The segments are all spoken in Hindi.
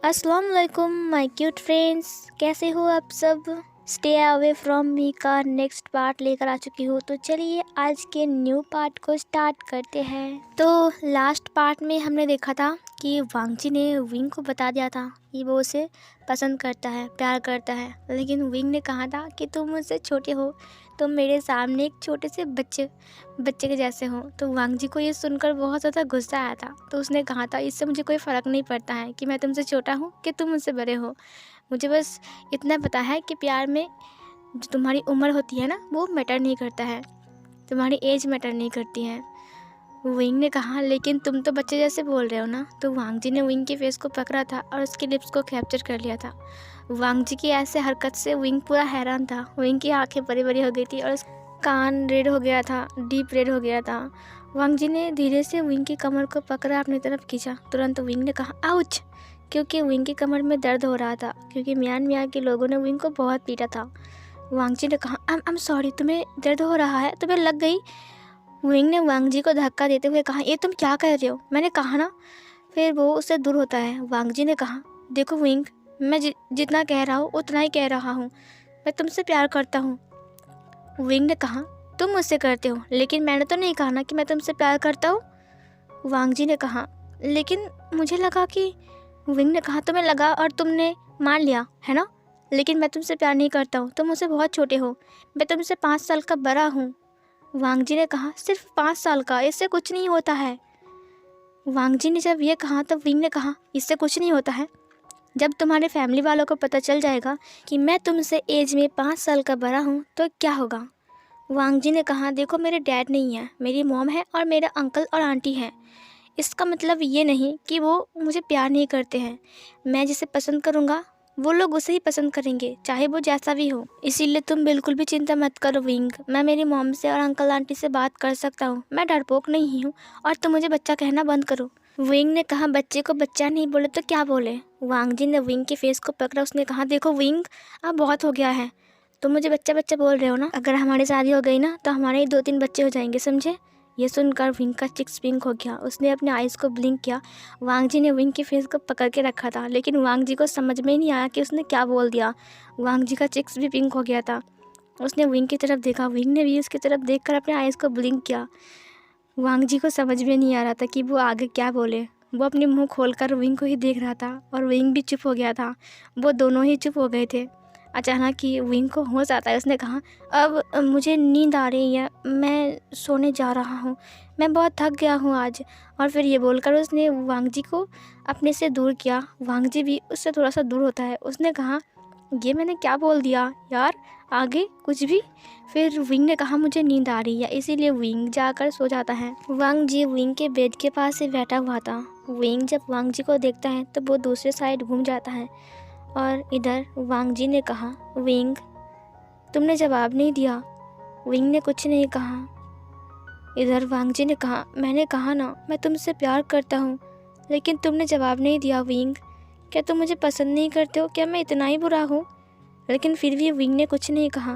अस्सलाम वालेकुम माय क्यूट फ्रेंड्स, कैसे हो आप सब। स्टे अवे फ्रॉम मी का नेक्स्ट पार्ट लेकर आ चुकी हूँ। तो चलिए आज के न्यू पार्ट को स्टार्ट करते हैं। तो लास्ट पार्ट में हमने देखा था कि वांगजी ने विंग को बता दिया था कि वो उसे पसंद करता है, प्यार करता है, लेकिन विंग ने कहा था कि तुम मुझसे छोटे हो, तुम मेरे सामने एक छोटे से बच्चे के जैसे हो। तो वांगजी को ये सुनकर बहुत ज़्यादा गुस्सा आया था। तो उसने कहा था इससे मुझे कोई फ़र्क नहीं पड़ता है कि मैं तुमसे छोटा हूँ कि तुम मुझसे बड़े हो, मुझे बस इतना पता है कि प्यार में जो तुम्हारी उम्र होती है ना, वो मैटर नहीं करता है, तुम्हारी एज मैटर नहीं करती है। विंग ने कहा लेकिन तुम तो बच्चे जैसे बोल रहे हो ना। तो वांगजी ने विंग के फेस को पकड़ा था और उसके लिप्स को कैप्चर कर लिया था। वांगजी की ऐसे हरकत से विंग पूरा हैरान था। विंग की आंखें बड़ी बड़ी हो गई थी और कान रेड हो गया था, डीप रेड हो गया था। वांगजी ने धीरे से विंग की कमर को पकड़ा, अपनी तरफ खींचा। तुरंत विंग ने कहा आउच, क्योंकि विंग की कमर में दर्द हो रहा था, क्योंकि म्यान के लोगों ने विंग को बहुत पीटा था। वांगजी ने कहा आई एम सॉरी, तुम्हें दर्द हो रहा है, तुम्हें लग गई। विंग ने वांगजी को धक्का देते हुए कहा ये तुम क्या कर रहे हो, मैंने कहा ना। फिर वो उससे दूर होता है। वांगजी ने कहा देखो विंग, मैं जितना कह रहा हूँ उतना ही कह रहा हूँ, मैं तुमसे प्यार करता हूँ। विंग ने कहा तुम मुझसे करते हो, लेकिन मैंने तो नहीं कहा ना कि मैं तुमसे प्यार करता हूँ। वांगजी ने कहा लेकिन मुझे लगा कि, विंग ने कहा तुम्हें लगा और तुमने मान लिया है ना, लेकिन मैं तुमसे प्यार नहीं करता हूँ, तुम मुझसे बहुत छोटे हो, मैं तुमसे 5 साल का बड़ा हूँ। वांगजी ने कहा सिर्फ 5 साल का, इससे कुछ नहीं होता है। वांगजी ने जब ये कहा तब विंग ने कहा इससे कुछ नहीं होता है, जब तुम्हारे फैमिली वालों को पता चल जाएगा कि मैं तुमसे एज में 5 साल का बड़ा हूँ तो क्या होगा। वांगजी ने कहा देखो मेरे डैड नहीं है, मेरी मॉम है और मेरा अंकल और आंटी है। इसका मतलब ये नहीं कि वो मुझे प्यार नहीं करते हैं। मैं जिसे पसंद करूँगा वो लोग उसे ही पसंद करेंगे, चाहे वो जैसा भी हो। इसीलिए तुम बिल्कुल भी चिंता मत करो विंग, मैं मेरी मॉम से और अंकल आंटी से बात कर सकता हूँ, मैं डरपोक नहीं हूँ, और तुम मुझे बच्चा कहना बंद करो। विंग ने कहा बच्चे को बच्चा नहीं बोले तो क्या बोले। वांगजी ने विंग के फेस को पकड़ा, उसने कहा देखो विंग, अब बहुत हो गया है, तुम मुझे बच्चा बच्चा बोल रहे हो ना, अगर हमारी शादी हो गई ना तो हमारे 2-3 बच्चे हो जाएंगे, समझे। ये सुनकर विंग का चिक्स पिंक हो गया, उसने अपने आइज़ को ब्लिंक किया। वांगजी ने विंग के फेस को पकड़ के रखा था, लेकिन वांगजी को समझ में ही नहीं आया कि उसने क्या बोल दिया। वांगजी का चिक्स भी पिंक हो गया था। उसने विंग की तरफ देखा, विंग ने भी उसकी तरफ देखकर अपने आइज़ को ब्लिंक किया। वांगजी को समझ में नहीं आ रहा था कि वो आगे क्या बोले। वो अपने मुंह खोलकर विंग को ही देख रहा था और विंग भी चुप हो गया था। वो दोनों ही चुप हो गए थे। अचानक ही विंग को होश आता है, उसने कहा अब मुझे नींद आ रही है, मैं सोने जा रहा हूँ, मैं बहुत थक गया हूँ आज। और फिर ये बोलकर उसने वांगजी को अपने से दूर किया। वांगजी भी उससे थोड़ा सा दूर होता है। उसने कहा ये मैंने क्या बोल दिया यार, आगे कुछ भी। फिर विंग ने कहा मुझे नींद आ रही है, इसीलिए विंग जाकर सो जाता है। वांगजी विंग के बेड के पास ही बैठा हुआ था। विंग जब वांगजी को देखता है तो वो दूसरे साइड घूम जाता है। और इधर वांगजी ने कहा विंग, तुमने जवाब नहीं दिया। विंग ने कुछ नहीं कहा। इधर वांगजी ने कहा मैंने कहा ना मैं तुमसे प्यार करता हूँ, लेकिन तुमने जवाब नहीं दिया। विंग, क्या तुम मुझे पसंद नहीं करते हो, क्या मैं इतना ही बुरा हूँ। लेकिन फिर भी विंग ने कुछ नहीं कहा।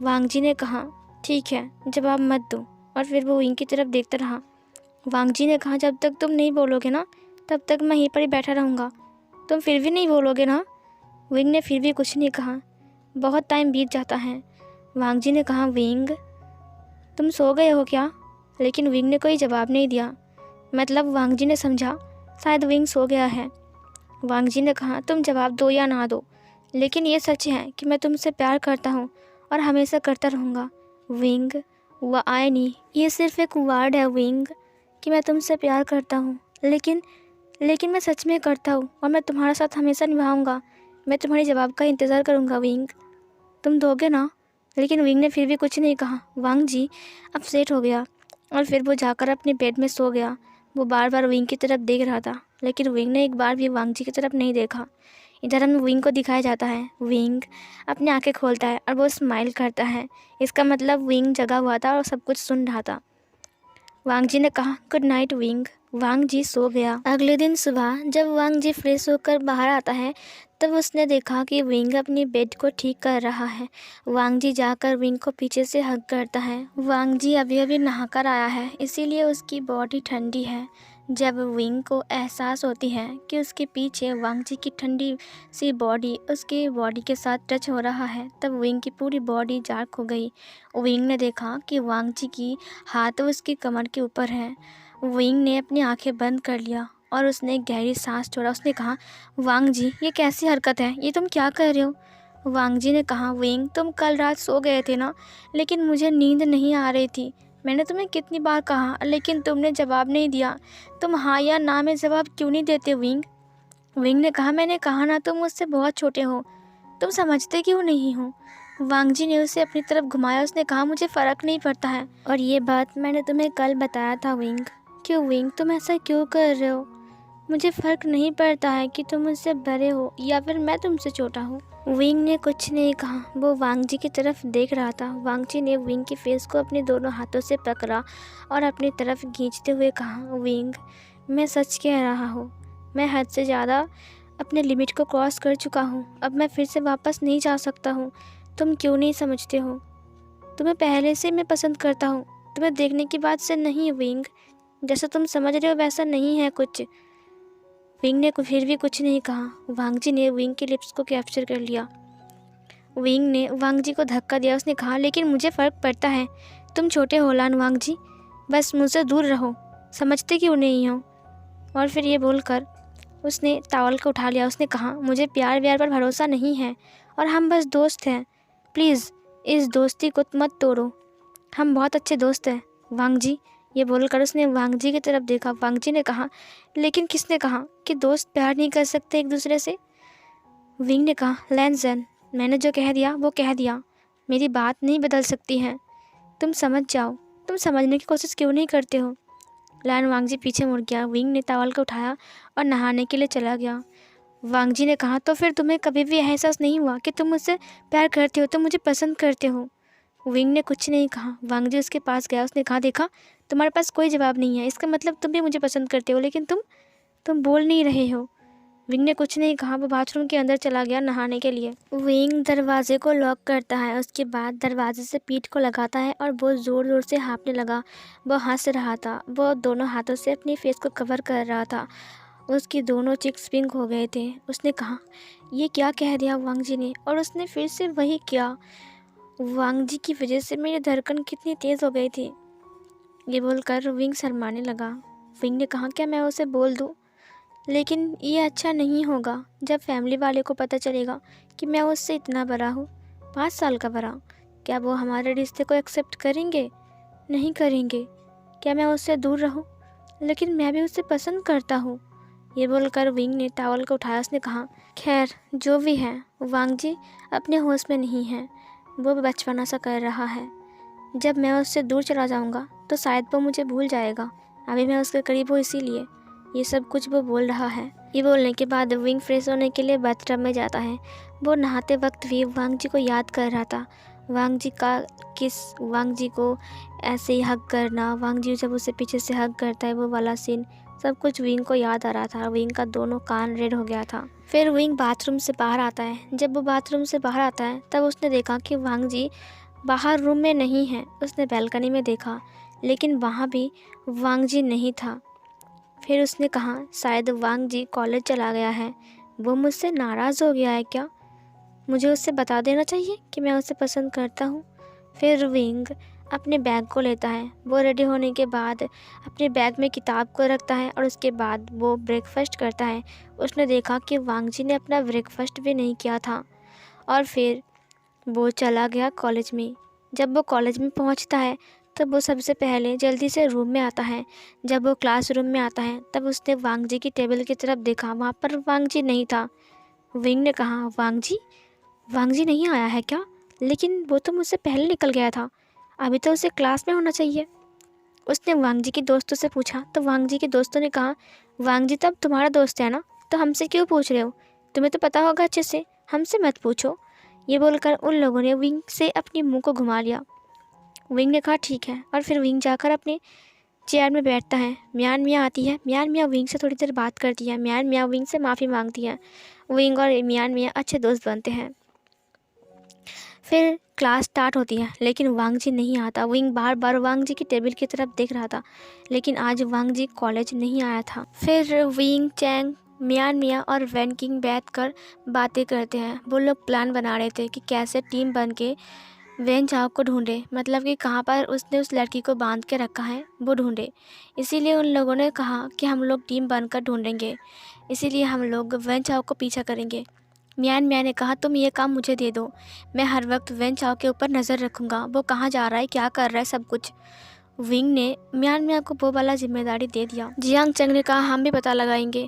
वांगजी ने कहा ठीक है, जवाब मत दो। और फिर वो विंग की तरफ देखता रहा। वांगजी ने कहा जब तक तुम नहीं बोलोगे ना तब तक मैं यहीं पर ही बैठा रहूँगा, तुम फिर भी नहीं बोलोगे ना। विंग ने फिर भी कुछ नहीं कहा। बहुत टाइम बीत जाता है। वांगजी ने कहा विंग, तुम सो गए हो क्या। लेकिन विंग ने कोई जवाब नहीं दिया। मतलब वांगजी ने समझा शायद विंग सो गया है। वांगजी ने कहा तुम जवाब दो या ना दो, लेकिन ये सच है कि मैं तुमसे प्यार करता हूँ और हमेशा करता रहूँगा। विंग, वह आए नहीं, ये सिर्फ एक वर्ड है विंग कि मैं तुमसे प्यार करता हूँ, लेकिन मैं सच में करता हूँ और मैं तुम्हारे साथ हमेशा निभाऊंगा। मैं तुम्हारे जवाब का इंतज़ार करूँगा विंग, तुम दोगे ना। लेकिन विंग ने फिर भी कुछ नहीं कहा। वांगजी अपसेट हो गया और फिर वो जाकर अपने बेड में सो गया। वो बार बार विंग की तरफ देख रहा था, लेकिन विंग ने एक बार भी वांगजी की तरफ नहीं देखा। इधर हमें विंग को दिखाया जाता है। विंग अपनी आंखें खोलता है और वो स्माइल करता है। इसका मतलब विंग जगा हुआ था और सब कुछ सुन रहा था। वांगजी ने कहा गुड नाइट विंग। वांगजी सो गया। अगले दिन सुबह जब वांगजी फ्रेश होकर बाहर आता है तब उसने देखा कि विंग अपनी बेड को ठीक कर रहा है। वांगजी जाकर विंग को पीछे से हग करता है। वांगजी अभी अभी नहाकर आया है, इसीलिए उसकी बॉडी ठंडी है। जब विंग को एहसास होती है कि उसके पीछे वांग जी की ठंडी सी बॉडी उसके बॉडी के साथ टच हो रहा है, तब विंग की पूरी बॉडी जाग हो गई। विंग ने देखा कि वांग जी की हाथ उसकी कमर के ऊपर है। विंग ने अपनी आंखें बंद कर लिया और उसने एक गहरी सांस छोड़ा। उसने कहा, वांग जी, ये कैसी हरकत है, ये तुम क्या कर रहे हो? वांग जी ने कहा, विंग, तुम कल रात सो गए थे ना, लेकिन मुझे नींद नहीं आ रही थी। मैंने तुम्हें कितनी बार कहा, लेकिन तुमने जवाब नहीं दिया। तुम हाँ या ना में जवाब क्यों नहीं देते विंग? विंग ने कहा, मैंने कहा ना, तुम मुझसे बहुत छोटे हो, तुम समझते क्यों नहीं हो? वांग जी ने उसे अपनी तरफ घुमाया। उसने कहा, मुझे फ़र्क नहीं पड़ता है, और ये बात मैंने तुम्हें कल बताया था विंग। क्यों विंग, तुम ऐसा क्यों कर रहे हो? मुझे फ़र्क नहीं पड़ता है कि तुम मुझसे बड़े हो या फिर मैं तुमसे छोटा हूँ। विंग ने कुछ नहीं कहा, वो वांग जी की तरफ देख रहा था। वांग जी ने विंग के फेस को अपने दोनों हाथों से पकड़ा और अपनी तरफ खींचते हुए कहा, विंग, मैं सच कह रहा हूँ, मैं हद से ज़्यादा अपने लिमिट को क्रॉस कर चुका हूँ। अब मैं फिर से वापस नहीं जा सकता हूँ। तुम क्यों नहीं समझते हो? तुम्हें पहले से मैं पसंद करता हूँ, तुम्हें देखने की बात से नहीं विंग। जैसा तुम समझ रहे हो वैसा नहीं है कुछ। विंग ने फिर भी कुछ नहीं कहा। वांग जी ने विंग के लिप्स को कैप्चर कर लिया। विंग ने वांग जी को धक्का दिया। उसने कहा, लेकिन मुझे फ़र्क पड़ता है, तुम छोटे हो लान वांग जी, बस मुझसे दूर रहो, समझते क्यों नहीं हो? और फिर ये बोलकर उसने टॉवल को उठा लिया। उसने कहा, मुझे प्यार व्यार पर भरोसा नहीं है और हम बस दोस्त हैं। प्लीज़ इस दोस्ती को मत तोड़ो, हम बहुत अच्छे दोस्त हैं वांग जी। ये बोलकर उसने वांग जी की तरफ देखा। वांग जी ने कहा, लेकिन किसने कहा कि दोस्त प्यार नहीं कर सकते एक दूसरे से? विंग ने कहा, लैंसन, मैंने जो कह दिया वो कह दिया, मेरी बात नहीं बदल सकती है। तुम समझ जाओ, तुम समझने की कोशिश क्यों नहीं करते हो? लैन वांग जी पीछे मुड़ गया। विंग ने टॉवल को उठाया और नहाने के लिए चला गया। वांग जी ने कहा, तो फिर तुम्हें कभी भी एहसास नहीं हुआ कि तुम मुझसे प्यार करते हो, तुम मुझे पसंद करते हो? विंग ने कुछ नहीं कहा। वांग जी उसके पास गया। उसने कहा, देखा, तुम्हारे पास कोई जवाब नहीं है, इसका मतलब तुम भी मुझे पसंद करते हो, लेकिन तुम बोल नहीं रहे हो। विंग ने कुछ नहीं कहा। वो बाथरूम के अंदर चला गया नहाने के लिए। विंग दरवाजे को लॉक करता है, उसके बाद दरवाजे से पीठ को लगाता है और बहुत ज़ोर ज़ोर से हाँफने लगा। वो हंस रहा था, वो दोनों हाथों से अपने फेस को कवर कर रहा था। उसकी दोनों चिक्स पिंक हो गए थे। उसने कहा, ये क्या कह दिया वांग जी ने? और उसने फिर से वही किया। वांग जी की वजह से मेरी धड़कन कितनी तेज़ हो गई थी। ये बोलकर विंग शर्माने लगा। विंग ने कहा, क्या मैं उसे बोल दूँ? लेकिन ये अच्छा नहीं होगा जब फैमिली वाले को पता चलेगा कि मैं उससे इतना बड़ा हूँ, 5 साल का बड़ा। क्या वो हमारे रिश्ते को एक्सेप्ट करेंगे? नहीं करेंगे। क्या मैं उससे दूर रहूँ? लेकिन मैं भी उसे पसंद करता हूँ। ये बोलकर विंग ने टॉवल को उठाया। उसने कहा, खैर जो भी है, वांग जी अपने होश में नहीं है, वो बचपना सा कर रहा है। जब मैं उससे दूर चला जाऊँगा तो शायद वो मुझे भूल जाएगा। अभी मैं उसके करीब हूँ, इसीलिए ये सब कुछ वो बोल रहा है। ये बोलने के बाद विंग फ्रेश होने के लिए बाथटब में जाता है। वो नहाते वक्त भी वांग जी को याद कर रहा था। वांग जी का किस, वांग जी को ऐसे ही हग करना, वांग जी जब उसे पीछे से हग करता है, वो वाला सीन, सब कुछ विंग को याद आ रहा था। विंग का दोनों कान रेड हो गया था। फिर विंग बाथरूम से बाहर आता है। जब वो बाथरूम से बाहर आता है तब उसने देखा कि वांग जी बाहर रूम में नहीं है। उसने बैल्कनी में देखा, लेकिन वहाँ भी वांग जी नहीं था। फिर उसने कहा, शायद वांग जी कॉलेज चला गया है। वो मुझसे नाराज़ हो गया है क्या? मुझे उससे बता देना चाहिए कि मैं उसे पसंद करता हूँ। फिर विंग अपने बैग को लेता है। वो रेडी होने के बाद अपने बैग में किताब को रखता है और उसके बाद वो ब्रेकफास्ट करता है। उसने देखा कि वांग जी ने अपना ब्रेकफास्ट भी नहीं किया था और फिर वो चला गया कॉलेज में। जब वो कॉलेज में पहुंचता है तब वो सबसे पहले जल्दी से रूम में आता है। जब वो क्लासरूम में आता है तब उसने वांग जी की टेबल की तरफ देखा। वहाँ पर वांग जी नहीं था। विंग ने कहा, वांग जी नहीं आया है क्या? लेकिन वो तो मुझसे पहले निकल गया था, अभी तो उसे क्लास में होना चाहिए। उसने वांग जी के दोस्तों से पूछा तो वांग जी के दोस्तों ने कहा, वांग जी तब तुम्हारा दोस्त है ना, तो हमसे क्यों पूछ रहे हो? तुम्हें तो पता होगा अच्छे से, हमसे मत पूछो। ये बोलकर उन लोगों ने विंग से अपने मुंह को घुमा लिया। विंग ने कहा, ठीक है, और फिर विंग जाकर अपने चेयर में बैठता है। म्यान मियाँ आती है। म्यान मियाँ विंग से थोड़ी देर बात करती है। म्यान मियाँ विंग से माफ़ी मांगती है। विंग और म्यान मियाँ अच्छे दोस्त बनते हैं। फिर क्लास स्टार्ट होती है लेकिन वांग जी नहीं आता। विंग बार बार वांग जी की टेबल की तरफ देख रहा था, लेकिन आज वांग जी कॉलेज नहीं आया था। फिर विंग, चैंग, मियान मिया और वैन किंग बैठ कर बातें करते हैं। वो लोग प्लान बना रहे थे कि कैसे टीम बन के वैन चाओ को ढूंढे, मतलब कि कहाँ पर उसने उस लड़की को बांध के रखा है वो ढूंढे। इसीलिए उन लोगों ने कहा कि हम लोग टीम बनकर ढूंढेंगे, इसीलिए हम लोग वैन चाओ को पीछा करेंगे। मियान मिया ने कहा तुम ये काम मुझे दे दो, मैं हर वक्त वैन चाओ के ऊपर नज़र रखूँगा, वो कहाँ जा रहा है, क्या कर रहा है, सब कुछ। विंग ने मियान मिया को वो वाला जिम्मेदारी दे दिया। जियांग चंग ने कहा हम भी पता लगाएंगे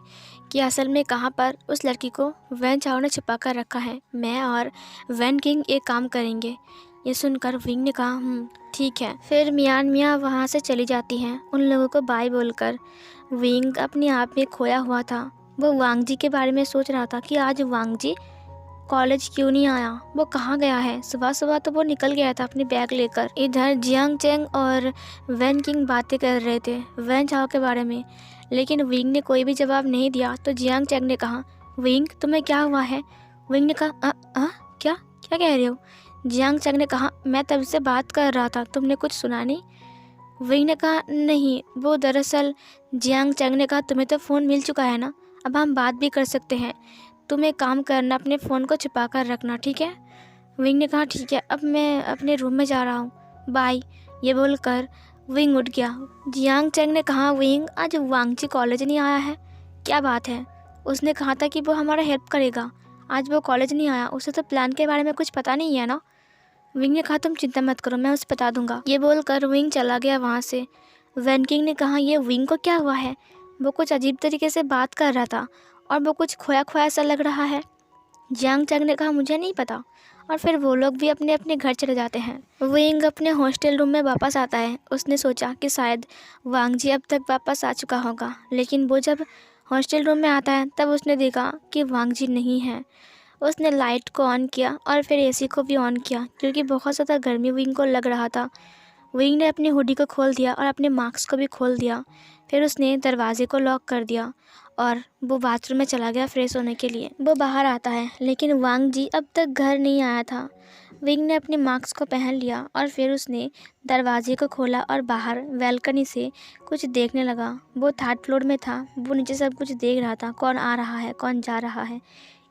कि असल में कहाँ पर उस लड़की को वैन चाओ ने छिपा कर रखा है। मैं और वैन किंग एक काम करेंगे। ये सुनकर विंग ने कहा ठीक है। फिर मियान मिया वहाँ से चली जाती हैं उन लोगों को बाय बोलकर। विंग अपने आप में खोया हुआ था। वो वांग जी के बारे में सोच रहा था कि आज वांग जी कॉलेज क्यों नहीं आया, वो कहाँ गया है। सुबह सुबह तो वो निकल गया था अपनी बैग लेकर। इधर जियांग चेंग और वैन किंग बातें कर रहे थे वैन चाओ के बारे में, लेकिन विंग ने कोई भी जवाब नहीं दिया। तो जियांग चेंग ने कहा विंग तुम्हें क्या हुआ है। विंग ने कहा क्या क्या कह रहे हो। जियांग चेंग ने कहा मैं तब से बात कर रहा था, तुमने कुछ सुना नहीं। विंग ने कहा नहीं, वो दरअसल जियांग चेंग ने कहा तुम्हें तो फ़ोन मिल चुका है ना, अब हम बात भी कर सकते हैं। तुम एक काम करना, अपने फ़ोन को छिपा कर रखना, ठीक है। विंग ने कहा ठीक है, अब मैं अपने रूम में जा रहा हूँ, बाय। ये बोलकर विंग उठ गया। जियांग चेंग ने कहा विंग आज वांग जी कॉलेज नहीं आया है, क्या बात है। उसने कहा था कि वो हमारा हेल्प करेगा, आज वो कॉलेज नहीं आया, उसे तो प्लान के बारे में कुछ पता नहीं है ना। विंग ने कहा तुम चिंता मत करो, मैं उसे बता दूंगा। ये बोलकर विंग चला गया वहाँ से। वैन किंग ने कहा ये विंग को क्या हुआ है, वो कुछ अजीब तरीके से बात कर रहा था और वो कुछ खोया खोया सा लग रहा है। जियांग चंग ने कहा मुझे नहीं पता, और फिर वो लोग भी अपने अपने घर चले जाते हैं। विंग अपने हॉस्टल रूम में वापस आता है। उसने सोचा कि शायद वांग जी अब तक वापस आ चुका होगा, लेकिन वो जब हॉस्टल रूम में आता है तब उसने देखा कि वांग जी नहीं है। उसने लाइट को ऑन किया और फिर एसी को भी ऑन किया, क्योंकि बहुत ज़्यादा गर्मी विंग को लग रहा था। विंग ने अपनी हुडी को खोल दिया और अपने मास्क को भी खोल दिया। फिर उसने दरवाजे को लॉक कर दिया और वो बाथरूम में चला गया फ्रेश होने के लिए। वो बाहर आता है लेकिन वांग जी अब तक घर नहीं आया था। विंग ने अपने मास्क को पहन लिया और फिर उसने दरवाजे को खोला और बाहर बैल्कनी से कुछ देखने लगा। वो थर्ड फ्लोर में था, वो नीचे सब कुछ देख रहा था, कौन आ रहा है कौन जा रहा है।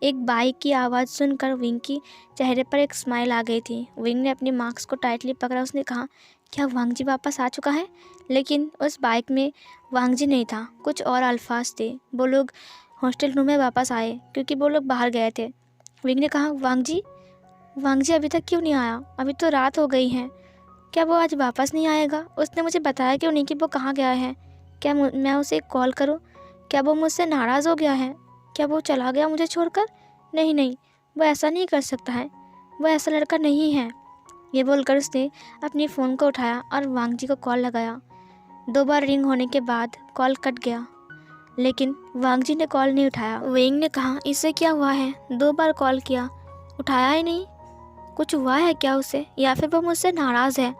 एक बाइक की आवाज़ सुनकर विंग की चेहरे पर एक स्माइल आ गई थी। विंग ने अपनी मास्क को टाइटली पकड़ा। उसने कहा क्या वांग जी वापस आ चुका है। लेकिन उस बाइक में वांग जी नहीं था, कुछ और अल्फाज थे। वो लोग हॉस्टल रूम में वापस आए क्योंकि वो लोग बाहर गए थे। विंग ने कहा वांग जी अभी तक क्यों नहीं आया, अभी तो रात हो गई है, क्या वो आज वापस नहीं आएगा। उसने मुझे बताया क्यों नहीं कि वो कहाँ गया है। क्या मैं उसे कॉल करूँ, क्या वो मुझसे नाराज़ हो गया है, क्या वो चला गया मुझे छोड़कर। नहीं, वो ऐसा नहीं कर सकता है, वो ऐसा लड़का नहीं है। ये बोलकर उसने अपनी फ़ोन को उठाया और वांग जी को कॉल लगाया। 2 बार रिंग होने के बाद कॉल कट गया, लेकिन वांग जी ने कॉल नहीं उठाया। विंग ने कहा इससे क्या हुआ है, 2 बार कॉल किया, उठाया ही नहीं, कुछ हुआ है क्या उसे, या फिर वो मुझसे नाराज़ है।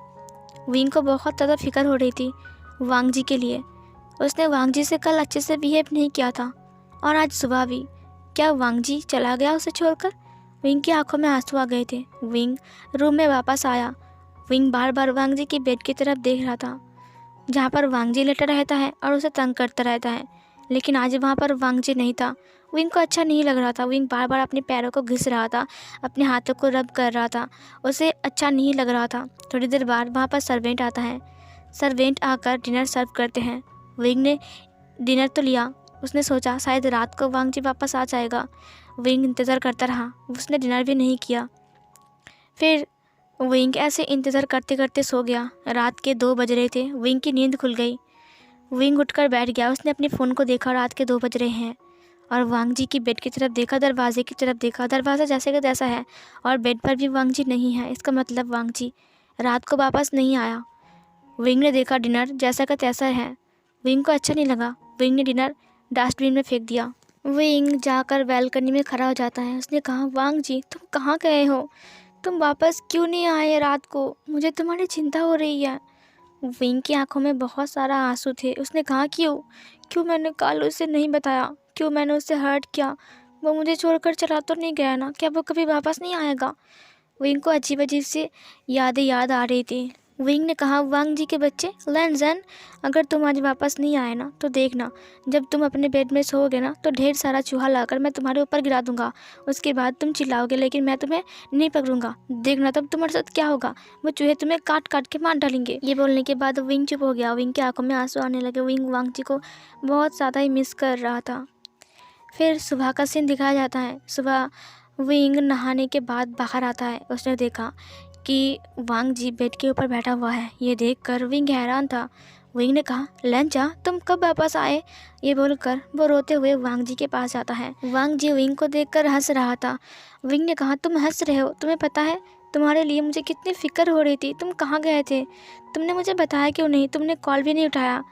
विंग को बहुत ज़्यादा फिक्र हो रही थी वांग जी के लिए। उसने वांग जी से कल अच्छे से बिहेव नहीं किया था और आज सुबह भी। क्या वांग जी चला गया उसे छोड़कर। विंग की आंखों में आंसू आ गए थे। विंग रूम में वापस आया। विंग बार बार वांग जी की बेड की तरफ देख रहा था, जहाँ पर वांग जी लेटा रहता है और उसे तंग करता रहता है, लेकिन आज वहाँ पर वांग जी नहीं था। विंग को अच्छा नहीं लग रहा था। विंग बार बार अपने पैरों को घिस रहा था, अपने हाथों को रब कर रहा था, उसे अच्छा नहीं लग रहा था। थोड़ी देर बाद वहाँ पर सर्वेंट आता है। सर्वेंट आकर डिनर सर्व करते हैं। विंग ने डिनर तो लिया, उसने सोचा शायद रात को वांग जी वापस आ जाएगा। विंग इंतज़ार करता रहा, उसने डिनर भी नहीं किया। फिर विंग ऐसे इंतज़ार करते करते सो गया। रात के 2 बज रहे थे। विंग की नींद खुल गई। विंग उठकर बैठ गया। उसने अपने फ़ोन को देखा, रात के 2 बज रहे हैं, और वांग जी की बेड की तरफ देखा, दरवाजे की तरफ देखा। दरवाज़ा जैसे का तैसा है और बेड पर भी वांग जी नहीं है। इसका मतलब वांग जी रात को वापस नहीं आया। विंग ने देखा डिनर जैसा का तैसा है। विंग को अच्छा नहीं लगा। विंग ने डिनर डस्टबिन में फेंक दिया। विंग जाकर बैल्कनी में खड़ा हो जाता है। उसने कहा वांग जी तुम कहाँ गए हो, तुम वापस क्यों नहीं आए रात को, मुझे तुम्हारी चिंता हो रही है। विंग की आंखों में बहुत सारा आंसू थे। उसने कहा क्यों मैंने कल उसे नहीं बताया, क्यों मैंने उससे हर्ट किया। वो मुझे छोड़कर चला तो नहीं गया ना, क्या वो कभी वापस नहीं आएगा। विंग को अजीब अजीब सी यादें याद आ रही थी। विंग ने कहा, वांग जी के बच्चे लैंजन, अगर तुम आज वापस नहीं आए ना तो देखना, जब तुम अपने बेड में सोओगे ना तो ढेर सारा चूहा लाकर मैं तुम्हारे ऊपर गिरा दूंगा। उसके बाद तुम चिल्लाओगे लेकिन मैं तुम्हें नहीं पकड़ूंगा। देखना तब तुम्हारे साथ क्या होगा, वो चूहे तुम्हें काट काट के मार डालेंगे। ये बोलने के बाद विंग चुप हो गया। विंग की आंखों में आंसू आने लगे। विंग वांग जी को बहुत ज़्यादा ही मिस कर रहा था। फिर सुबह का सीन दिखाया जाता है। सुबह विंग नहाने के बाद बाहर आता है। उसने देखा कि वांग जी बेड के ऊपर बैठा हुआ है। ये देखकर विंग हैरान था। विंग ने कहा, लंचा तुम कब वापस आए? ये बोलकर वो रोते हुए वांग जी के पास जाता है। वांग जी विंग को देखकर हंस रहा था। विंग ने कहा, तुम हंस रहे हो? तुम्हें पता है तुम्हारे लिए मुझे कितनी फिक्र हो रही थी। तुम कहाँ गए थे? तुमने मुझे बताया क्यों नहीं? तुमने कॉल भी नहीं उठाया।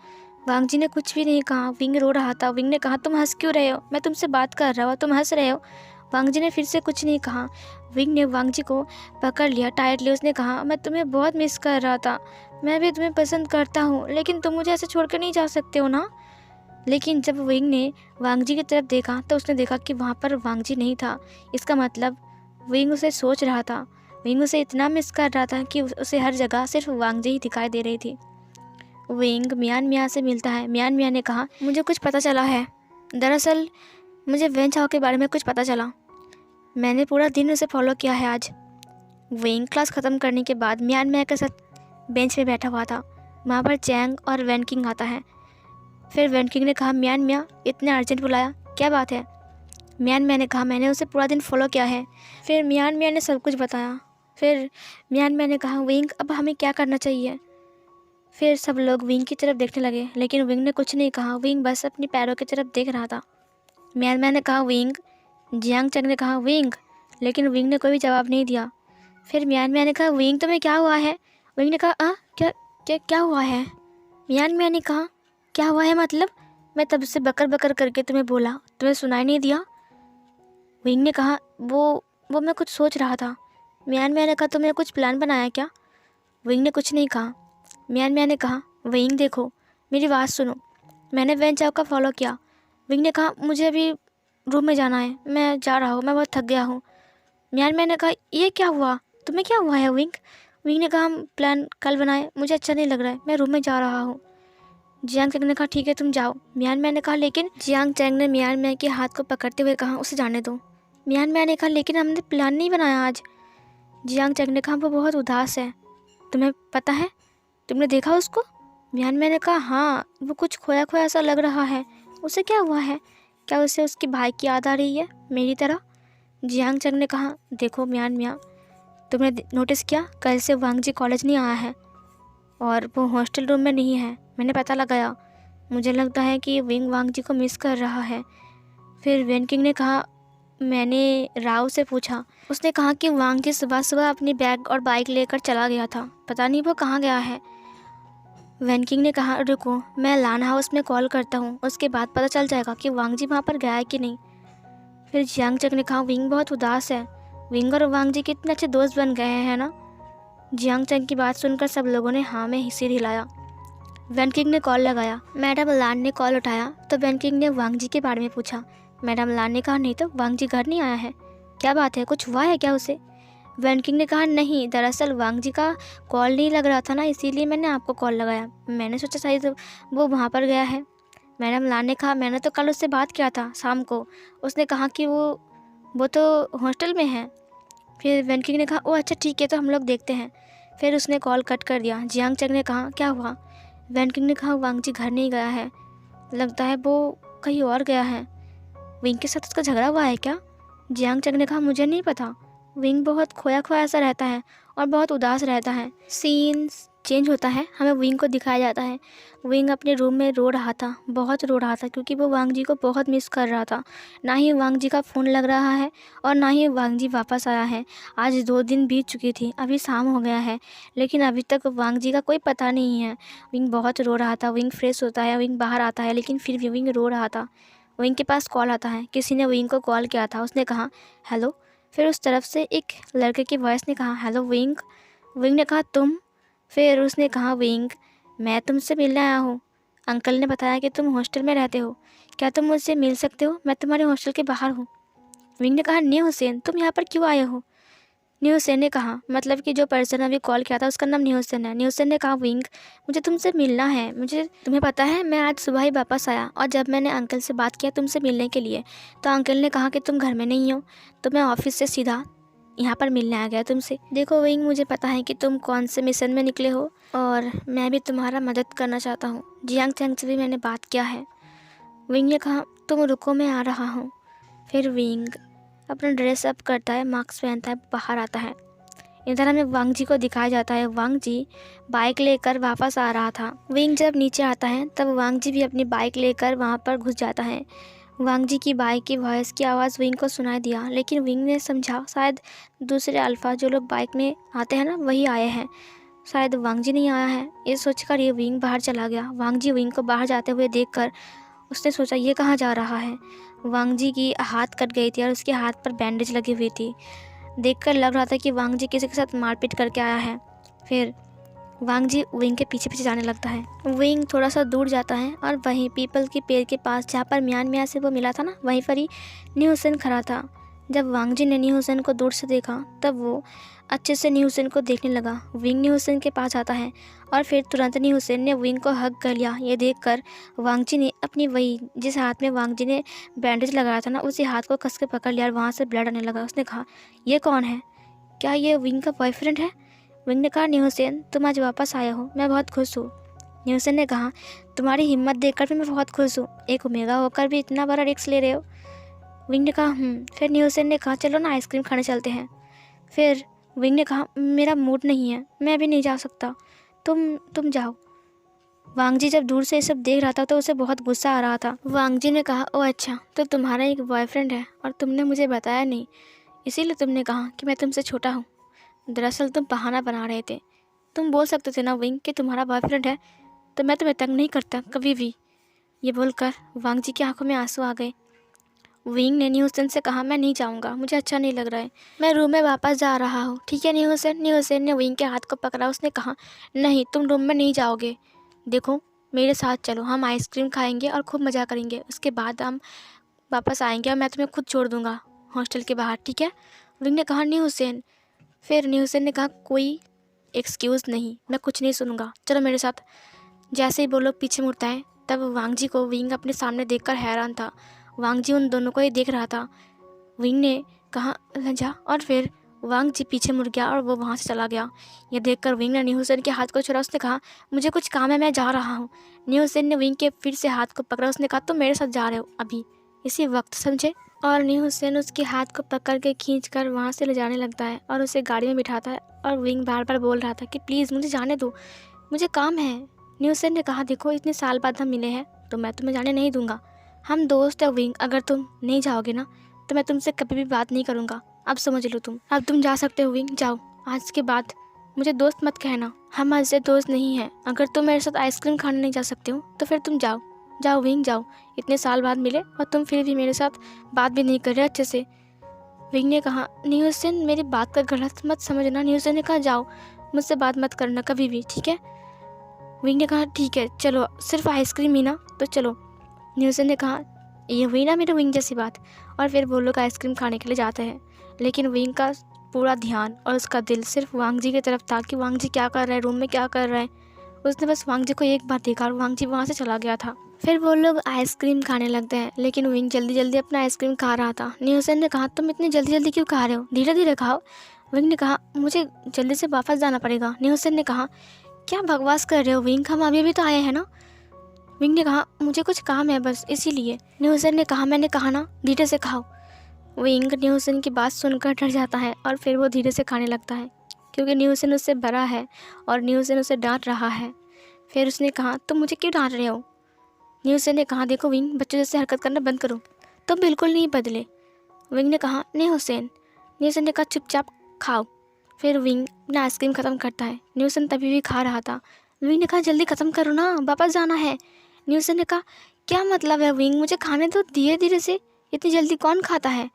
वांग जी ने कुछ भी नहीं कहा। विंग रो रहा था। विंग ने कहा, तुम हंस क्यों रहे हो? मैं तुमसे बात कर रहा हूँ, तुम हंस रहे हो। वांग जी ने फिर से कुछ नहीं कहा। विंग ने वांग जी को पकड़ लिया टाइटली। उसने कहा, मैं तुम्हें बहुत मिस कर रहा था। मैं भी तुम्हें पसंद करता हूँ, लेकिन तुम मुझे ऐसे छोड़कर नहीं जा सकते हो ना। लेकिन जब विंग ने वांग जी की तरफ देखा तो उसने देखा कि वहाँ पर वांग जी नहीं था। इसका मतलब विंग उसे सोच रहा था। विंग उसे इतना मिस कर रहा था कि उसे हर जगह सिर्फ वांग जी ही दिखाई दे रही थी। विंग मियान मियाँ से मिलता है। मियान मियाँ ने कहा, मुझे कुछ पता चला है। दरअसल मुझे वेन चाओ के बारे में कुछ पता चला। मैंने पूरा दिन उसे फॉलो किया है आज। विंग क्लास ख़त्म करने के बाद मियान मियाँ के साथ बेंच पे बैठा हुआ था। वहाँ पर चैंग और वैन किंग आता है। फिर वैन किंग ने कहा, मियान मियाँ इतने अर्जेंट बुलाया, क्या बात है? मियान मियाँ ने कहा, मैंने उसे पूरा दिन फॉलो किया है। फिर मियान मियाँ ने सब कुछ बताया। फिर मियान मियाँ ने कहा, विंग अब हमें क्या करना चाहिए? फिर सब लोग विंग की तरफ देखने लगे, लेकिन विंग ने कुछ नहीं कहा। विंग बस अपनी पैरों की तरफ देख रहा था। मियान मियाँ ने कहा, विंग। जियांग चंग ने कहा, विंग, लेकिन विंग ने कोई भी जवाब नहीं दिया। फिर मियान मियाँ ने कहा, विंग तुम्हें क्या हुआ है? विंग ने कहा, क्या क्या क्या हुआ है? मियान मियाँ ने कहा, क्या हुआ है मतलब? मैं तब से बकर बकर करके तुम्हें बोला, तुम्हें सुनाई नहीं दिया? विंग ने कहा, वो मैं कुछ सोच रहा था। मियान मियाँ ने कहा, तुमने कुछ प्लान बनाया क्या? विंग ने कुछ नहीं कहा। मियान मियाँ ने कहा, विंग देखो, मेरी बात सुनो, मैंने वैन चाओ का फॉलो किया। विंग ने कहा, मुझे अभी रूम में जाना है, मैं जा रहा हूँ, मैं बहुत थक गया हूँ। मियान मियाँ ने कहा, ये क्या हुआ? तुम्हें क्या हुआ है विंग? विंग ने कहा, हम प्लान कल बनाए, मुझे अच्छा नहीं लग रहा है, मैं रूम में जा रहा हूँ। जियांग चैंग ने कहा, ठीक है तुम जाओ। मियान मियाँ ने कहा, लेकिन जियांग चैंग ने मियान मियाँ के हाथ को पकड़ते हुए कहा, उसे जाने दो। मियान मियाँ ने कहा, लेकिन हमने प्लान नहीं बनाया आज। जियांग चैंग ने कहा, वो बहुत उदास है, तुम्हें पता है? तुमने देखा उसको? मियान मियाँ ने कहा, हाँ, वो कुछ खोया खोया सा लग रहा है। उसे क्या हुआ है? क्या उसे उसके भाई की याद आ रही है मेरी तरह? जियांग चंग ने कहा, देखो मियान मियाँ, तुमने नोटिस किया कल से वांग जी कॉलेज नहीं आया है और वो हॉस्टल रूम में नहीं है। मैंने पता लगाया, मुझे लगता है कि विंग वांग जी को मिस कर रहा है। फिर वैन किंग ने कहा, मैंने राव से पूछा, उसने कहा कि वांग जी सुबह सुबह अपनी बैग और बाइक लेकर चला गया था, पता नहीं वो कहाँ गया है। वैन किंग ने कहा, रुको, मैं लान हाउस में कॉल करता हूँ, उसके बाद पता चल जाएगा कि वांग जी वहाँ पर गया है कि नहीं। फिर जियांग चंग ने कहा, विंग बहुत उदास है। विंग और वांग जी कितने अच्छे दोस्त बन गए हैं ना। जियांग चंग की बात सुनकर सब लोगों ने हाँ में सिर हिलाया। वैन किंग ने कॉल लगाया। मैडम लान ने कॉल उठाया तो वैन किंग ने वांग जी के बारे में पूछा। मैडम लान ने कहा, नहीं तो वांग जी घर नहीं आया है। क्या बात है, कुछ हुआ है क्या उसे? वैन किंग ने कहा, नहीं, दरअसल वांग जी का कॉल नहीं लग रहा था ना, इसीलिए मैंने आपको कॉल लगाया। मैंने सोचा शायद वो वहाँ पर गया है। मैडम लान ने कहा, मैंने तो कल उससे बात किया था शाम को, उसने कहा कि वो तो हॉस्टल में है। फिर वैन किंग ने कहा, ओ अच्छा ठीक है, तो हम लोग देखते हैं। फिर उसने कॉल कट कर दिया। जियांग चंग ने कहा, क्या हुआ? वैन किंग ने कहा, वांग जी घर नहीं गया है, लगता है वो कहीं और गया है। विंग के साथ उसका झगड़ा हुआ है क्या? जियांग चंग ने कहा, मुझे नहीं पता, विंग बहुत खोया खोया सा रहता है और बहुत उदास रहता है। सीन चेंज होता है, हमें विंग को दिखाया जाता है। विंग अपने रूम में रो रहा था, बहुत रो रहा था, क्योंकि वो वांग जी को बहुत मिस कर रहा था। ना ही वांग जी का फ़ोन लग रहा है और ना ही वांग जी वापस आया है। आज 2 दिन बीत चुकी थी, अभी शाम हो गया है, लेकिन अभी तक वांग जी का कोई पता नहीं है। विंग बहुत रो रहा था। विंग फ्रेश होता है, विंग बाहर आता है, लेकिन फिर भी विंग रो रहा था। विंग के पास कॉल आता है, किसी ने विंग को कॉल किया था। उसने कहा, हेलो। फिर उस तरफ से एक लड़के की वॉइस ने कहा, हेलो विंग। विंग ने कहा, तुम? फिर उसने कहा, विंग, मैं तुमसे मिलने आया हूँ। अंकल ने बताया कि तुम हॉस्टल में रहते हो, क्या तुम मुझसे मिल सकते हो? मैं तुम्हारे हॉस्टल के बाहर हूँ। विंग ने कहा, नहीं हुसैन, तुम यहाँ पर क्यों आए हो? न्यूसेन ने कहा, मतलब कि जो पर्सन अभी कॉल किया था उसका नाम न्यूसेन है। न्यूसेन ने कहा, विंग मुझे तुमसे मिलना है, मुझे तुम्हें पता है मैं आज सुबह ही वापस आया और जब मैंने अंकल से बात किया तुमसे मिलने के लिए तो अंकल ने कहा कि तुम घर में नहीं हो, तो मैं ऑफिस से सीधा यहाँ पर मिलने आ गया तुमसे। देखो विंग, मुझे पता है कि तुम कौन से मिशन में निकले हो और मैं भी तुम्हारा मदद करना चाहता हूँ। जियांग चैंग से भी मैंने बात किया है। विंग ने कहा, तुम रुको मैं आ रहा हूँ। फिर विंग अपना ड्रेस अप करता है, मास्क पहनता है, बाहर आता है। इधर हमें वांग जी को दिखाया जाता है। वांग जी बाइक लेकर वापस आ रहा था। विंग जब नीचे आता है तब वांग जी भी अपनी बाइक लेकर वहाँ पर घुस जाता है। वांग जी की बाइक की वॉइस की आवाज़ विंग को सुनाई दिया, लेकिन विंग ने समझा शायद दूसरे अल्फ़ा जो लोग बाइक में आते हैं ना वही आए हैं, शायद वांग जी नहीं आया है। ये सोचकर ये विंग बाहर चला गया। वांग जी विंग को बाहर जाते हुए देखकर उसने सोचा ये कहाँ जा रहा है। वांग जी की हाथ कट गई थी और उसके हाथ पर बैंडेज लगी हुई थी। देखकर लग रहा था कि वांग जी किसी के साथ मारपीट करके आया है। फिर वांग जी विंग के पीछे पीछे जाने लगता है। विंग थोड़ा सा दूर जाता है और वहीं पीपल के पेड़ के पास जहाँ पर म्यान मियाँ से वो मिला था ना, वहीं पर ही न्यू हुसैन खड़ा था। जब वांग जी ने न्यू हुसैन को दूर से देखा तब वो अच्छे से न्यू हुसैन को देखने लगा। विंग न्यू हुसैन के पास आता है और फिर तुरंत न्यू हुसैन ने विंग को हग कर लिया। ये देखकर वांग जी ने अपनी वही जिस हाथ में वांग जी ने बैंडेज लगाया था ना उसी हाथ को कस के पकड़ लिया और वहाँ से ब्लड आने लगा। उसने कहा, ये कौन है? क्या ये विंग का बॉयफ्रेंड है? विंग ने कहा, न्यू हुसैन तुम आज वापस आए हो, मैं बहुत खुश हूँ। न्यू हुसैन ने कहा, तुम्हारी हिम्मत देखकर भी मैं बहुत खुश हूँ, एक ओमेगा होकर भी इतना बड़ा रिस्क ले रहे हो। विंग ने कहा फिर न्यू हुसैन ने कहा, चलो ना आइसक्रीम खाने चलते हैं। फिर विंग ने कहा, मेरा मूड नहीं है, मैं अभी नहीं जा सकता, तुम जाओ। वांग जी जब दूर से ये सब देख रहा था तो उसे बहुत गुस्सा आ रहा था। वांग जी ने कहा, ओ अच्छा, तो तुम्हारा एक बॉयफ्रेंड है और तुमने मुझे बताया नहीं, इसीलिए तुमने कहा कि मैं तुमसे छोटा हूँ। दरअसल तुम बहाना बना रहे थे। तुम बोल सकते थे ना विंग कि तुम्हारा बॉयफ्रेंड है, तो मैं तुम्हें तंग नहीं करता कभी भी। ये बोलकर वांग जी की आंखों में आंसू आ गए। विंग ने न्यू हुसैन से कहा, मैं नहीं जाऊँगा, मुझे अच्छा नहीं लग रहा है, मैं रूम में वापस जा रहा हूँ। ठीक है न्यू हुसैन। न्यू हुसैन ने विंग के हाथ को पकड़ा। उसने कहा, नहीं, तुम रूम में नहीं जाओगे, देखो मेरे साथ चलो, हम आइसक्रीम खाएंगे और खूब मज़ा करेंगे, उसके बाद हम वापस आएंगे और मैं तुम्हें खुद छोड़ दूँगा हॉस्टल के बाहर, ठीक है? विंग ने कहा, न्यू हुसैन। फिर न्यू हुसैन ने कहा, कोई एक्सक्यूज़ नहीं, मैं कुछ नहीं सुनूंगा, चलो मेरे साथ। जैसे ही वो लोग पीछे मुड़ता है तब वांग जी को विंग अपने सामने देखकर हैरान था। वांग जी उन दोनों को ही देख रहा था। विंग ने कहा, जा, और फिर वांग जी पीछे मुड़ गया और वो वहाँ से चला गया। यह देखकर विंग ने न्यू हुसैन के हाथ को छोड़ा। उसने कहा, मुझे कुछ काम है, मैं जा रहा हूँ। न्यू हुसैन ने विंग के फिर से हाथ को पकड़ा। उसने कहा, तुम मेरे साथ जा रहे हो अभी इसी वक्त, समझे? और न्यू हुसैन उसके हाथ को पकड़ के खींच कर वहाँ से ले जाने लगता है और उसे गाड़ी में बिठाता है। और विंग बार बार बोल रहा था कि प्लीज़ मुझे जाने दो, मुझे काम है। न्यू हुसैन ने कहा, देखो इतने साल बाद हम मिले हैं तो मैं तुम्हें जाने नहीं दूंगा, हम दोस्त है विंग, अगर तुम नहीं जाओगे ना तो मैं तुमसे कभी भी बात नहीं करूँगा, अब समझ लो तुम। अब तुम जा सकते हो विंग, जाओ, आज के बाद मुझे दोस्त मत कहना, हम आज से दोस्त नहीं हैं। अगर तुम मेरे साथ आइसक्रीम खाने नहीं जा सकते हो तो फिर तुम जाओ, जाओ विंग जाओ, इतने साल बाद मिले और तुम फिर भी मेरे साथ बात भी नहीं कर रहे अच्छे से। विंग ने कहा, न्यू हुसैन मेरी बात का गलत मत समझना। न्यू हुसैन ने कहा, जाओ, मुझसे बात मत करना कभी भी, ठीक है? विंग ने कहा, ठीक है चलो, सिर्फ आइसक्रीम ही ना, तो चलो। न्यू हुसैन ने कहा, ये हुई ना मेरे विंग जैसी बात। और फिर वो लोग आइसक्रीम खाने के लिए जाते हैं, लेकिन विंग का पूरा ध्यान और उसका दिल सिर्फ वांग जी की तरफ था कि वांग जी क्या कर रहा है, रूम में क्या कर रहा है। उसने बस वांग जी को एक बार देखा और वांग जी वहाँ से चला गया था। फिर वो लोग आइसक्रीम खाने लगते हैं, लेकिन विंग जल्दी जल्दी अपना आइसक्रीम खा रहा था। न्यू हुसैन ने कहा, तुम इतनी जल्दी जल्दी क्यों खा रहे हो, धीरे धीरे खाओ। विंग ने कहा, मुझे जल्दी से वापस जाना पड़ेगा। न्यू हुसैन ने कहा, क्या बकवास कर रहे हो विंग, हम अभी अभी तो आए हैं ना। विंग ने कहा, मुझे कुछ काम है बस इसीलिए। न्यू हुसैन ने कहा, मैंने कहा ना धीरे से खाओ। विंग न्यू हुसैन की बात सुनकर डर जाता है और फिर वो धीरे से खाने लगता है, क्योंकि न्यू हुसैन उससे बड़ा है और न्यू हुसैन उसे डांट रहा है। फिर उसने कहा, तुम मुझे क्यों डांट रहे हो? न्यू हुसैन ने कहा, देखो विंग, बच्चों जैसे हरकत करना बंद करो, तुम बिल्कुल नहीं बदले। विंग ने कहा, न्यू हुसैन ने कहा, चुपचाप खाओ। फिर विंग अपना आइसक्रीम ख़त्म करता है। न्यू हुसैन तभी भी खा रहा था। विंग ने कहा, जल्दी ख़त्म करो ना, वापस जाना है। न्यू हुसैन ने कहा, क्या मतलब है विंग, मुझे खाने दो धीरे धीरे से, इतनी जल्दी कौन खाता है?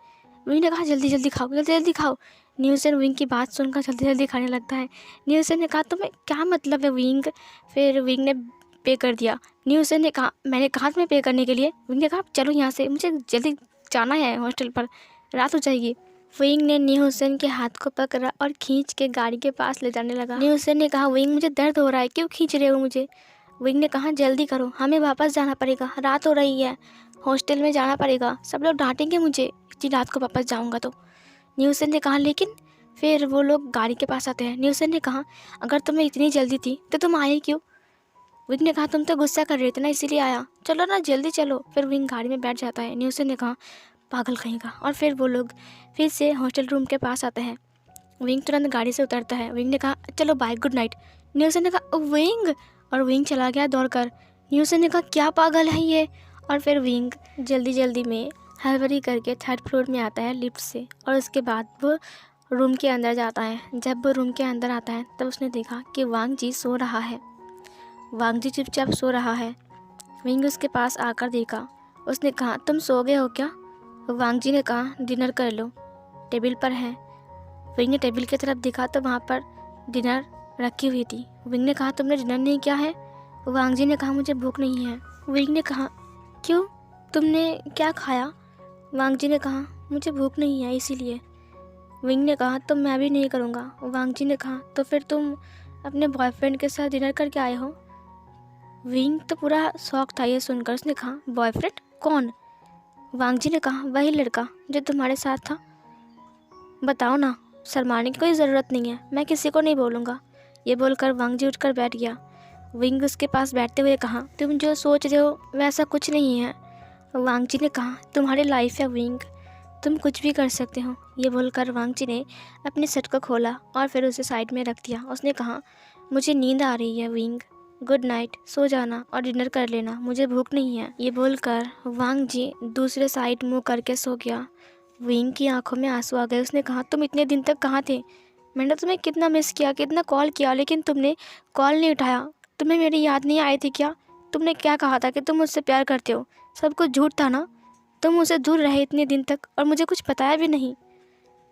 विंग ने कहा, जल्दी जल्दी खाओ, जल्दी जल्दी खाओ। न्यू हुसैन विंग की बात सुनकर जल्दी जल्दी खाने लगता है। न्यू हुसैन ने कहा, तुम्हें क्या मतलब है विंग? फिर विंग ने पे कर दिया। न्यू हुसैन ने कहा, मैंने कहा तुम्हें पे करने के लिए। विंग ने कहा, चलो यहाँ से, मुझे जल्दी जाना है हॉस्टल पर, रात हो जाएगी। विंग ने न्यू हुसैन के हाथ को पकड़ा और खींच के गाड़ी के पास ले जाने लगा। न्यू हुसैन ने कहा, विंग मुझे दर्द हो रहा है, क्यों खींच रहे हो मुझे? विंग ने कहा, जल्दी करो, हमें वापस जाना पड़ेगा, रात हो रही है, हॉस्टल में जाना पड़ेगा, सब लोग डांटेंगे मुझे इतनी रात को वापस जाऊँगा तो। न्यू हुसैन ने कहा, लेकिन फिर वो लोग गाड़ी के पास आते हैं। न्यू हुसैन ने कहा, अगर तुम्हें इतनी जल्दी थी तो तुम आए क्यों? विंग ने कहा, तुम तो गुस्सा कर रहे थे ना, इसीलिए आया, चलो ना जल्दी चलो। फिर विंग गाड़ी में बैठ जाता है। न्यू हुसैन ने कहा, पागल कहीं का। और फिर वो लोग फिर से हॉस्टल रूम के पास आते हैं। विंग तुरंत गाड़ी से उतरता है। विंग ने कहा, चलो बाय, गुड नाइट। न्यू हुसैन ने कहा, विंग, और विंग चला गया दौड़कर। न्यू हुसैन ने कहा, क्या पागल है ये? और फिर विंग जल्दी जल्दी में हड़बड़ी करके 3rd फ्लोर में आता है लिफ्ट से, और उसके बाद वो रूम के अंदर जाता है। जब वो रूम के अंदर आता है तब उसने देखा कि वांग जी सो रहा है। वांग जी चुपचाप सो रहा है। विंग उसके पास आकर देखा। उसने कहा, तुम सो गए हो क्या? वांग जी ने कहा, डिनर कर लो, टेबल पर है। विंग ने टेबल की तरफ देखा तो वहाँ पर डिनर रखी हुई थी। विंग ने कहा, तुमने डिनर नहीं किया है? वांग जी ने कहा, मुझे भूख नहीं है। विंग ने कहा, क्यों, तुमने क्या खाया? वांग जी ने कहा, मुझे भूख नहीं है इसीलिए। विंग ने कहा, तो मैं भी नहीं करूँगा। वांग जी ने कहा, तो फिर तुम अपने बॉयफ्रेंड के साथ डिनर करके आए हो? विंग तो पूरा शौक था ये सुनकर। उसने कहा, बॉयफ्रेंड कौन? वांग जी ने कहा, वही लड़का जो तुम्हारे साथ था। बताओ ना, शर्माने की कोई ज़रूरत नहीं है, मैं किसी को नहीं बोलूँगा। ये बोलकर वांग जी उठकर बैठ गया। विंग उसके पास बैठते हुए कहा, तुम जो सोच रहे हो वैसा कुछ नहीं है। वांग जी ने कहा, तुम्हारी लाइफ है विंग, तुम कुछ भी कर सकते हो। ये बोलकर वांग जी ने अपनी शर्ट को खोला और फिर उसे साइड में रख दिया। उसने कहा, मुझे नींद आ रही है विंग, गुड नाइट, सो जाना और डिनर कर लेना, मुझे भूख नहीं है। ये बोलकर वांग जी दूसरे साइड मुँह करके सो गया। विंग की आंखों में आंसू आ गए। उसने कहा, तुम इतने दिन तक कहाँ थे? मैंने तुम्हें कितना मिस किया, कितना कॉल किया, लेकिन तुमने कॉल नहीं उठाया। तुम्हें मेरी याद नहीं आई थी क्या? तुमने क्या कहा था कि तुम मुझसे प्यार करते हो? सब कुछ झूठ था ना? तुम मुझसे दूर रहे इतने दिन तक और मुझे कुछ बताया भी नहीं।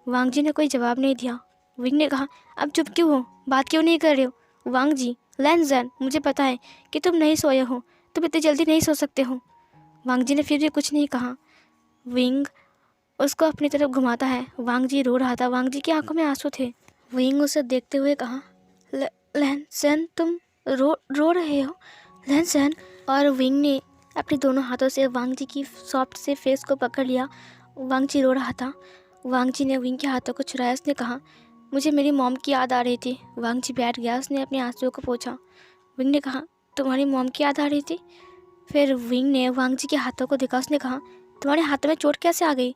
वांग जी ने कोई जवाब नहीं दिया। विंग ने कहा, अब चुप क्यों हो, बात क्यों नहीं कर रहे हो? वांग जी, लैंजन, मुझे पता है कि तुम नहीं सोए हो, तुम इतनी जल्दी नहीं सो सकते हो। वांग जी ने फिर भी कुछ नहीं कहा। विंग उसको अपनी तरफ घुमाता है। वांग जी रो रहा था, वांग जी की आंखों में आंसू थे। विंग उसे देखते हुए कहा, लैंसन, तुम रो रहे हो लैंसन? और विंग ने अपने दोनों हाथों से वांग जी की सॉफ्ट से फेस को पकड़ लिया। वांग जी रो रहा था। वांग जी ने विंग के हाथों को छुड़ाया। उसने कहा, मुझे मेरी मॉम की याद आ रही थी। वांग जी बैठ गया। उसने अपने आंसुओं को पोंछा। विंग ने कहा, तुम्हारी मॉम की याद आ रही थी? फिर विंग ने वांग जी के हाथों को देखा। उसने कहा, तुम्हारे हाथों में चोट कैसे आ गई?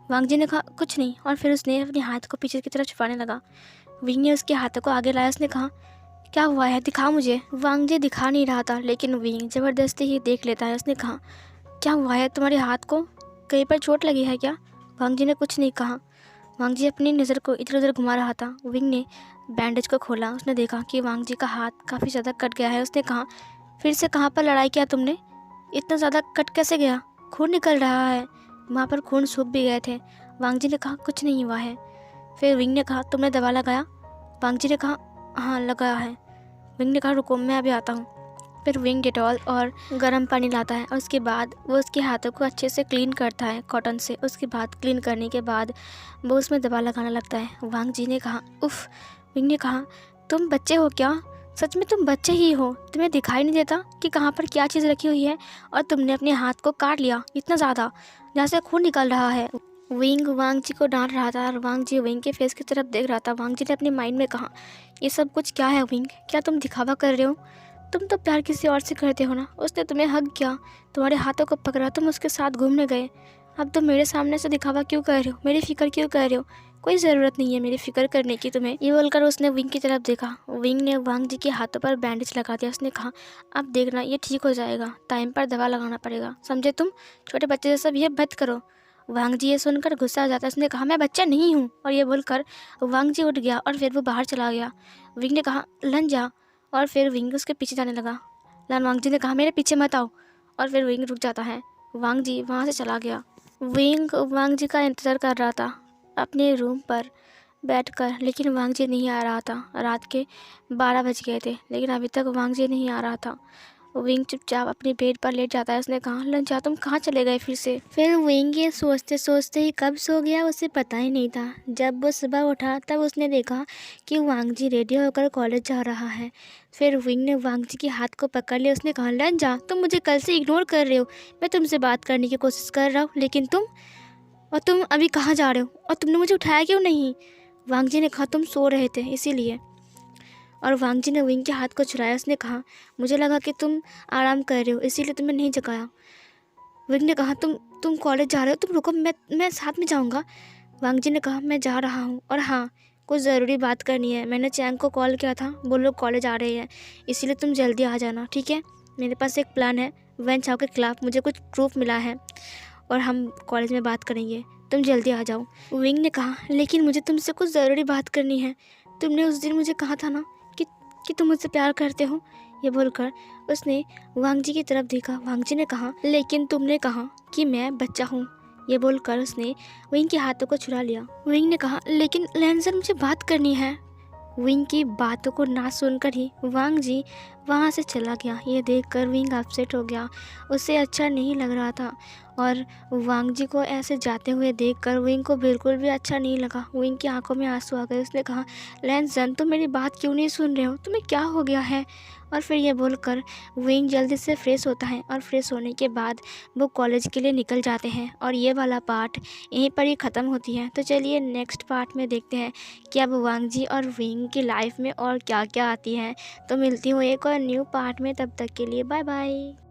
वांग जी ने कहा, कुछ नहीं, और फिर उसने अपने हाथ को पीछे की तरफ छुपाने लगा। विंग ने उसके हाथों को आगे लाया। उसने कहा, क्या हुआ है, दिखा मुझे। वांग जी दिखा नहीं रहा था, लेकिन विंग ज़बरदस्ती ही देख लेता है। उसने कहा, क्या हुआ है, तुम्हारे हाथ को कहीं पर चोट लगी है क्या? वांग जी ने कुछ नहीं कहा। वांग जी अपनी नज़र को इधर उधर घुमा रहा था। विंग ने बैंडेज को खोला। उसने देखा कि वांग जी का हाथ काफ़ी ज़्यादा कट गया है। उसने कहा, फिर से कहाँ पर लड़ाई किया तुमने? इतना ज़्यादा कट कैसे गया? खून निकल रहा है, वहाँ पर खून सूख भी गए थे। वांग जी ने कहा, कुछ नहीं हुआ है। फिर विंग ने कहा, तुमने दवा लगाया? वांग जी ने कहा, हाँ लगाया है। विंग ने कहा, रुको मैं अभी आता हूँ। फिर विंग डेटॉल और गर्म पानी लाता है और उसके बाद वो उसके हाथों को अच्छे से क्लीन करता है कॉटन से। उसके बाद क्लीन करने के बाद वो उसमें दवा लगाना लगता है। वांग जी ने कहा, उफ़। विंग ने कहा, तुम बच्चे हो क्या? सच में तुम बच्चे ही हो? तुम्हें दिखाई नहीं देता कि कहाँ पर क्या चीज़ रखी हुई है? और तुमने अपने हाथ को काट लिया इतना ज़्यादा, जहाँ से खून निकल रहा है। विंग वांग जी को डांट रहा था और वांग जी विंग के फेस की तरफ देख रहा था। वांग जी ने अपने माइंड में कहा, ये सब कुछ क्या है विंग? क्या तुम दिखावा कर रहे हो? तुम तो प्यार किसी और से करते हो ना। उसने तुम्हें हग किया, तुम्हारे हाथों को पकड़ा, तुम उसके साथ घूमने गए। अब तुम मेरे सामने से दिखावा क्यों कर रहे हो? मेरी फिक्र क्यों कर रहे हो? कोई ज़रूरत नहीं है मेरी फिक्र करने की तुम्हें। ये बोलकर उसने विंग की तरफ देखा। विंग ने वांग जी के हाथों पर बैंडेज लगा दिया। उसने कहा, अब देखना ये ठीक हो जाएगा, टाइम पर दवा लगाना पड़ेगा, समझे? तुम छोटे बच्चे जैसा बिहेव मत करो। वांग जी ये सुनकर गुस्सा आ जाता है। उसने कहा, मैं बच्चा नहीं हूँ। और ये बोलकर वांग जी उठ गया और फिर वो बाहर चला गया। विंग ने कहा, लन जा। और फिर विंग उसके पीछे जाने लगा। वांग जी ने कहा, मेरे पीछे मत आओ। और फिर विंग रुक जाता है। वांग जी वहाँ से चला गया। विंग वांग जी का इंतज़ार कर रहा था अपने रूम पर बैठकर, लेकिन वांग जी नहीं आ रहा था। रात के 12 बज गए थे, लेकिन अभी तक वांग जी नहीं आ रहा था। विंग चुपचाप अपने बेड पर लेट जाता है। उसने कहा लंचा तुम कहाँ चले गए फिर से? फिर विंग ये सोचते सोचते ही कब सो गया उसे पता ही नहीं था। जब वो सुबह उठा तब उसने देखा कि वांग जी रेडी होकर कॉलेज जा रहा है। फिर विंग ने वांग जी के हाथ को पकड़ लिया। उसने कहा लंचा तुम मुझे कल से इग्नोर कर रहे हो। मैं तुमसे बात करने की कोशिश कर रहा हूँ लेकिन तुम अभी कहाँ जा रहे हो और तुमने मुझे उठाया क्यों नहीं? वांग जी ने कहा तुम सो रहे थे इसीलिए। और वांग जी ने विंग के हाथ को छुड़ाया। उसने कहा मुझे लगा कि तुम आराम कर रहे हो इसीलिए तुम्हें नहीं जगाया। विंग ने कहा तुम कॉलेज जा रहे हो, तुम रुको, मैं साथ में जाऊंगा। वांग जी ने कहा मैं जा रहा हूँ और हाँ कुछ ज़रूरी बात करनी है। मैंने चैंग को कॉल किया था, वो लोग कॉलेज आ रहे हैं इसीलिए तुम जल्दी आ जाना, ठीक है? मेरे पास एक प्लान है वैन चाओ के खिलाफ, मुझे कुछ प्रूफ मिला है और हम कॉलेज में बात करेंगे, तुम जल्दी आ जाओ। विंग ने कहा लेकिन मुझे तुमसे कुछ ज़रूरी बात करनी है। तुमने उस दिन मुझे कहा था ना कि तुम मुझसे प्यार करते हो। ये बोलकर उसने वांग जी की तरफ देखा। वांग जी ने कहा लेकिन तुमने कहा कि मैं बच्चा हूँ। ये बोलकर उसने विंग के हाथों को छुड़ा लिया। विंग ने कहा लेकिन लैंसर मुझे बात करनी है। विंग की बातों को ना सुनकर ही वांग जी वहाँ से चला गया। ये देखकर विंग अपसेट हो गया, उसे अच्छा नहीं लग रहा था और वांग जी को ऐसे जाते हुए देखकर विंग को बिल्कुल भी अच्छा नहीं लगा। विंग की आंखों में आंसू आ गए। उसने कहा लैंसन तुम मेरी बात क्यों नहीं सुन रहे हो, तुम्हें क्या हो गया है? और फिर ये बोलकर विंग जल्दी से फ्रेश होता है और फ्रेश होने के बाद वो कॉलेज के लिए निकल जाते हैं। और ये वाला पार्ट यहीं पर ही ख़त्म होती है। तो चलिए नेक्स्ट पार्ट में देखते हैं कि अब वांग जी और विंग की लाइफ में और क्या क्या आती है। तो मिलती हूँ एक और न्यू पार्ट में, तब तक के लिए बाय बाय।